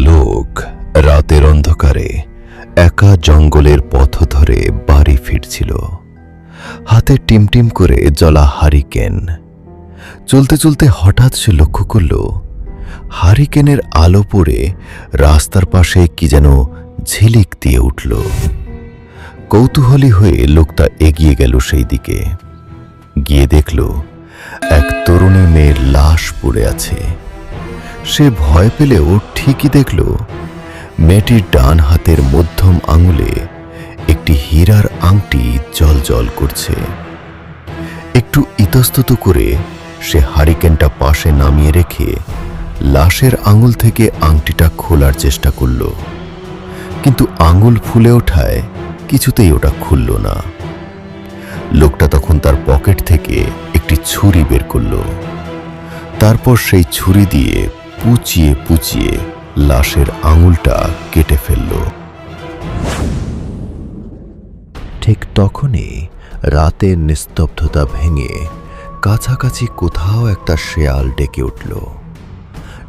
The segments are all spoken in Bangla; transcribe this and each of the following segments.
লোক রাতের অন্ধকারে একা জঙ্গলের পথ ধরে বাড়ি ফিরছিল। হাতে টিমটিম করে জ্বলা হারিকেন। চলতে চলতে হঠাৎ সে লক্ষ্য করল হারিকেনের আলো পড়ে রাস্তার পাশে কি যেন ঝিলিক দিয়ে উঠল। কৌতূহলী হয়ে লোকটা এগিয়ে গেল সেই দিকে। গিয়ে দেখল এক তরুণী মেয়ের লাশ পড়ে আছে। সে ভয় পেলেও ঠিকই দেখল মেয়েটির ডান হাতের মধ্যম আঙুলে একটি হীরার আংটি জ্বলজ্বল করছে। একটু ইতস্তত করে সে হারিকেনটা পাশে নামিয়ে রেখে লাশের আঙুল থেকে আংটিটা খোলার চেষ্টা করল, কিন্তু আঙুল ফুলে ওঠায় কিছুতেই ওটা খুলল না। লোকটা তখন তার পকেট থেকে একটি ছুরি বের করল। তারপর সেই ছুরি দিয়ে পুচিয়ে পুচিয়ে লাশের আঙুলটা কেটে ফেলল। ঠিক তখনই রাতের নিস্তব্ধতা ভেঙে কাছাকাছি কোথাও একটা শেয়াল ডেকে উঠল।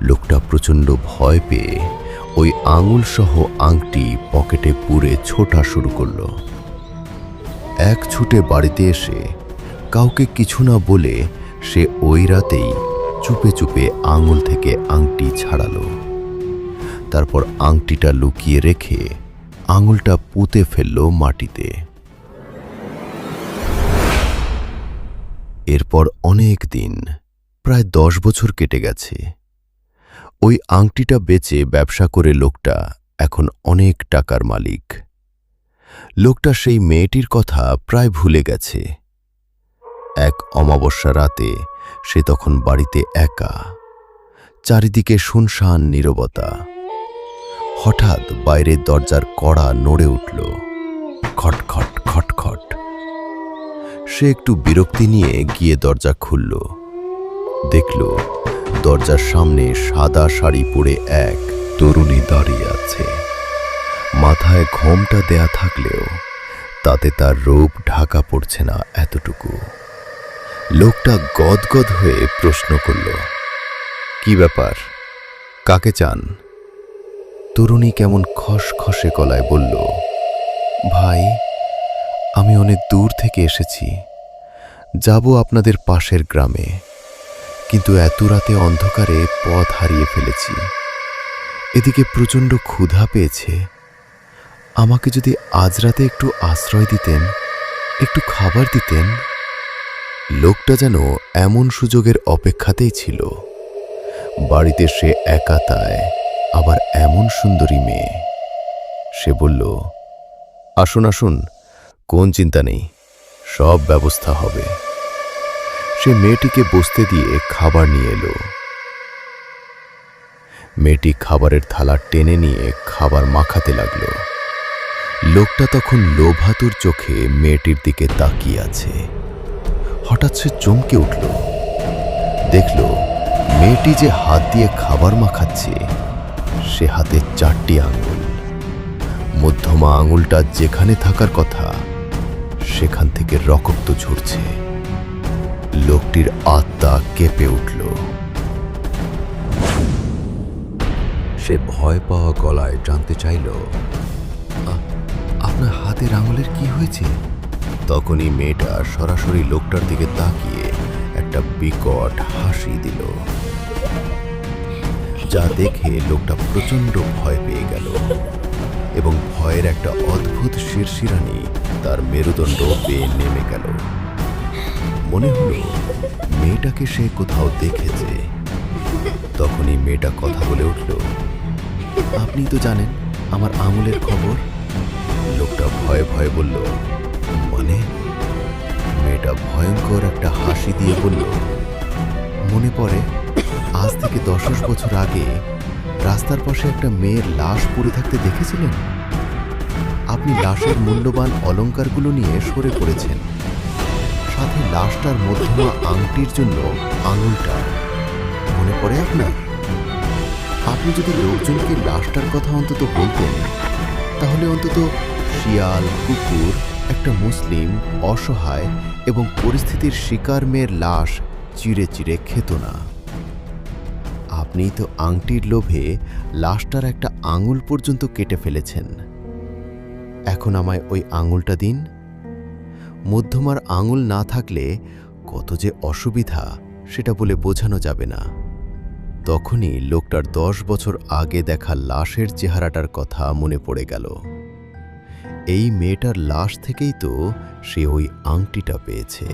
লোকটা প্রচণ্ড ভয় পেয়ে ওই আঙুল সহ আংটি পকেটে পুরে ছোটা শুরু করল। এক ছুটে বাড়িতে এসে কাউকে কিছু না বলে সে ওই রাতেই চুপে চুপে আঙুল থেকে আংটি ছাড়ালো। তারপর আংটিটা লুকিয়ে রেখে আঙুলটা পুঁতে ফেলল মাটিতে। এরপর অনেক দিন, প্রায় 10 বছর কেটে গেছে। ওই আংটিটা বেচে ব্যবসা করে লোকটা এখন অনেক টাকার মালিক। লোকটা সেই মেয়েটির কথা প্রায় ভুলে গেছে। এক অমাবস্যা রাতে সে তখন বাড়িতে একা। চারিদিকে শুনশান নীরবতা। হঠাৎ বাইরের দরজার কড়া নড়ে উঠল, খটখট খটখট। সে একটু বিরক্তি নিয়ে গিয়ে দরজা খুলল। দেখল দরজার সামনে সাদা শাড়ি পরে এক তরুণী দাঁড়িয়ে আছে। মাথায় ঘোমটা দেয়া থাকলেও তাতে তার রূপ ঢাকা পড়ছে না এতটুকু। লোকটা গদগদ হয়ে প্রশ্ন করল, কি ব্যাপার, কাকে চান? তরুণী কেমন খসখসে গলায় বলল, ভাই, আমি অনেক দূর থেকে এসেছি, যাব আপনাদের পাশের গ্রামে, কিন্তু এত রাতে অন্ধকারে পথ হারিয়ে ফেলেছি। এদিকে প্রচণ্ড ক্ষুধা পেয়েছে। আমাকে যদি আজ রাতে একটু আশ্রয় দিতেন, একটু খাবার দিতেন। লোকটা যেন এমন সুযোগের অপেক্ষাতেই ছিল। বাড়িতে সে একাতায়, আবার এমন সুন্দরী মেয়ে। সে বলল, আসুন আসুন, কোন চিন্তা নেই, সব ব্যবস্থা হবে। সে মেয়েটিকে বসতে দিয়ে খাবার নিয়ে এলো। মেয়েটি খাবারের থালা টেনে নিয়ে খাবার মাখাতে লাগল। লোকটা তখন লোভাতুর চোখে মেয়েটির দিকে তাকিয়ে আছে। হঠাৎ সে চমকে উঠল। দেখল মেয়েটি যে হাত দিয়ে খাবার মাখাচ্ছে, সে হাতে 4টি আঙুল। মধ্যমা আঙুলটা যেখানে থাকার কথা সেখান থেকে রক্ত ঝরছে। লোকটির আত্মা কেঁপে উঠল। সে ভয় পাওয়া গলায় জানতে চাইল, আপনার হাতের আঙুলের কি হয়েছে? তখনই মেয়েটা সরাসরি লোকটার দিকে তাকিয়ে একটা বিকট হাসি দিল, যা দেখে লোকটা প্রচণ্ড ভয় পেয়ে গেল এবং ভয়ের একটা অদ্ভুত শিরশিরানি তার মেরুদণ্ড বেয়ে নেমে গেল। মনে হলো মেয়েটাকে সে কোথাও দেখেছে। তখনই মেয়েটা কথা বলে উঠল, আপনি তো জানেন আমার আঙুলের খবর। লোকটা ভয়ে ভয়ে বলল, মানে? মেয়েটা ভয়ঙ্কর একটা হাসি দিয়ে বলল, মনে পড়ে আজ থেকে 10 বছর আগে রাস্তার পাশে একটা মেয়ের লাশ পড়ে থাকতে দেখেছিলেন? আপনি লাশের মূল্যবান অলংকারগুলো নিয়ে সরে পড়েছেন, সাথে লাশটার মধ্যমা আংটির জন্য আঙুলটা। মনে পড়ে আপনার? আপনি যদি লোকজনকে লাশটার কথা অন্তত বলতেন, তাহলে অন্তত শিয়াল, কুকুর, একটা মুসলিম, অসহায় এবং পরিস্থিতির শিকার মেয়ের লাশ চিড়ে চিড়ে খেত না। আপনি আপনি তো আংটির লোভে লাশটার একটা আঙুল পর্যন্ত কেটে ফেলেছেন। এখন আমায় ওই আঙুলটা দিন। মধ্যমার আঙুল না থাকলে কত যে অসুবিধা সেটা বলে বোঝানো যাবে না। তখনই লোকটার 10 বছর আগে দেখা লাশের চেহারাটার কথা মনে পড়ে গেল। এই মেয়েটার লাশ থেকেই তো সে ওই আংটিটা পেয়েছে।